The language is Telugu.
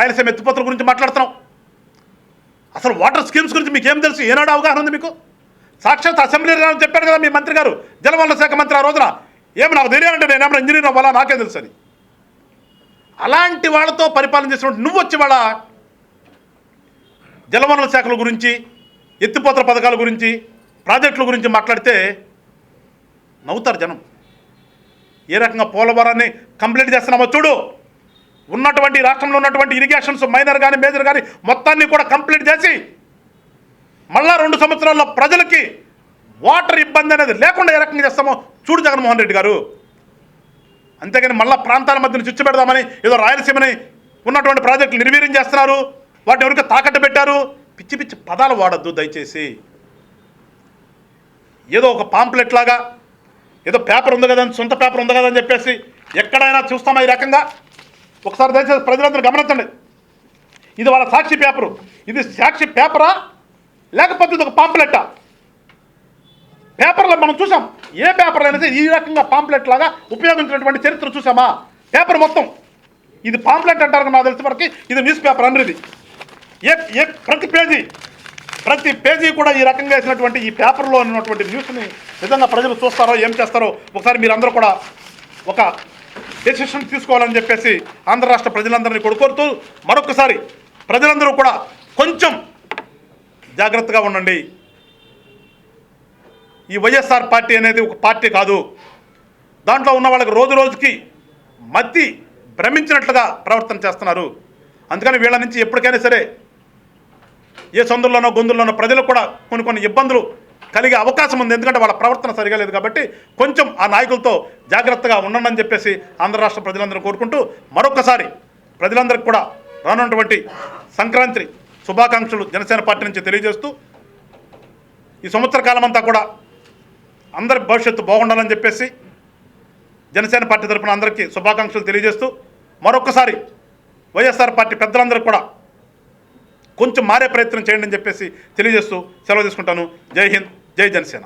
రాయలసీమ ఎత్తిపోతల గురించి మాట్లాడుతున్నాం. అసలు వాటర్ స్కీమ్స్ గురించి మీకు ఏం తెలుసు? ఏనాడు అవగాహన ఉంది మీకు? సాక్షాత్ అసెంబ్లీలో చెప్పారు కదా మీ మంత్రి గారు, జలవనరుల శాఖ మంత్రి ఆ రోజున, ఏమి నాకు తెలియాలంటే నేనేమన్నా ఇంజనీర్ అవ్వాలా, నాకేం తెలుసు అని. అలాంటి వాళ్ళతో పరిపాలన చేసినట్టు నువ్వు వచ్చి వాళ్ళ జలవనరుల శాఖల గురించి, ఎత్తిపోతల పథకాల గురించి, ప్రాజెక్టుల గురించి మాట్లాడితే నవ్వుతారు జనం. ఏ రకంగా పోలవరాన్ని కంప్లీట్ చేస్తున్నామో చూడు. ఉన్నటువంటి రాష్ట్రంలో ఉన్నటువంటి ఇరిగేషన్స్ మైనర్ కానీ మేజర్ కానీ మొత్తాన్ని కూడా కంప్లీట్ చేసి మళ్ళా 2 సంవత్సరాల్లో ప్రజలకి వాటర్ ఇబ్బంది అనేది లేకుండా ఏ రకంగా చేస్తామో చూడు జగన్మోహన్ రెడ్డి గారు. అంతేగాని మళ్ళా ప్రాంతాల మధ్యన చిచ్చు పెడదామని ఏదో రాయలసీమని ఉన్నటువంటి ప్రాజెక్టులు నిర్వీర్యం చేస్తున్నారు, వాటిని ఎవరికి తాకట్టు పెట్టారు. పిచ్చి పిచ్చి పదాలు వాడద్దు దయచేసి. ఏదో ఒక పాంప్లెట్ లాగా ఏదో పేపర్ ఉంది కదా, సొంత పేపర్ ఉంది కదా అని చెప్పేసి ఎక్కడైనా చూస్తామా ఈ రకంగా? ఒకసారి దయచేసి ప్రజలందరూ గమనించండి. ఇది వాళ్ళ సాక్షి పేపరు. ఇది సాక్షి పేపరా లేకపోతే ఇది ఒక పాంప్లెట్టా? పేపర్లో మనం చూసాం, ఏ పేపర్ అనేది ఈ రకంగా పాంప్లెట్ లాగా ఉపయోగించినటువంటి చరిత్ర చూసామా? పేపర్ మొత్తం ఇది పాంప్లెట్ అంటారు నాకు తెలిసిన వరకు. ఇది న్యూస్ పేపర్ అనేది ప్రతి పేజీ కూడా ఈ రకంగా వేసినటువంటి ఈ పేపర్లో ఉన్నటువంటి న్యూస్ని నిజంగా ప్రజలు చూస్తారో ఏం చేస్తారో ఒకసారి మీరందరూ కూడా ఒక డెసిషన్ తీసుకోవాలని చెప్పేసి ఆంధ్ర రాష్ట్ర ప్రజలందరినీ కోరుతూ మరొకసారి ప్రజలందరూ కూడా కొంచెం జాగ్రత్తగా ఉండండి. ఈ వైఎస్ఆర్ పార్టీ అనేది ఒక పార్టీ కాదు. దాంట్లో ఉన్న వాళ్ళకి రోజు రోజుకి మతి భ్రమించినట్లుగా ప్రవర్తన చేస్తున్నారు. అందుకని వీళ్ళ నుంచి ఎప్పటికైనా సరే ఏ సందుల్లోనో గొంతుల్లోనో ప్రజలకు కూడా కొన్ని ఇబ్బందులు కలిగే అవకాశం ఉంది. ఎందుకంటే వాళ్ళ ప్రవర్తన సరిగా లేదు కాబట్టి కొంచెం ఆ నాయకులతో జాగ్రత్తగా ఉండండి అని చెప్పేసి ఆంధ్ర రాష్ట్ర ప్రజలందరూ కోరుకుంటూ మరొకసారి ప్రజలందరికీ కూడా రానున్నటువంటి సంక్రాంతి శుభాకాంక్షలు జనసేన పార్టీ నుంచి తెలియజేస్తూ ఈ సంవత్సర కాలం అంతా కూడా అందరి భవిష్యత్తు బాగుండాలని చెప్పేసి జనసేన పార్టీ తరఫున అందరికీ శుభాకాంక్షలు తెలియజేస్తూ మరొకసారి వైఎస్ఆర్ పార్టీ పెద్దలందరూ కూడా కొంచెం మారే ప్రయత్నం చేయండి అని చెప్పేసి తెలియజేస్తూ సెలవు తీసుకుంటాను. జై హింద్, జై జనసేన.